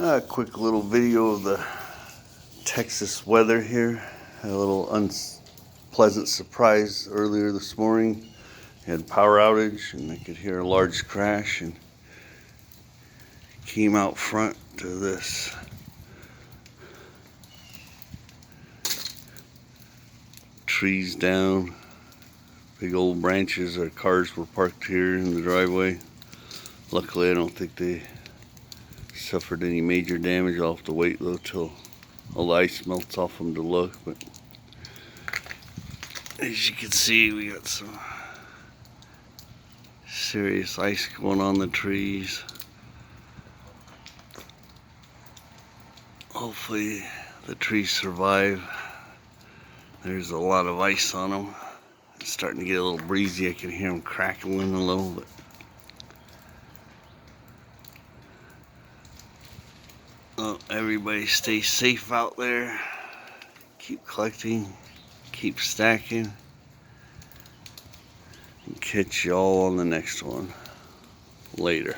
A quick little video of the Texas weather here. Had a little unpleasant surprise earlier this morning. Had power outage and I could hear a large crash and came out front to this trees down, big old branches. Our cars were parked here in the driveway. Luckily I don't think they suffered any major damage. I'll have to wait though till all the ice melts off them to look, but as you can see, we got some serious ice going on the trees. Hopefully the trees survive. There's a lot of ice on them. It's starting to get a little breezy. I can hear them crackling a little bit. Well, everybody stay safe out there. Keep collecting, keep stacking, and catch y'all on the next one. Later.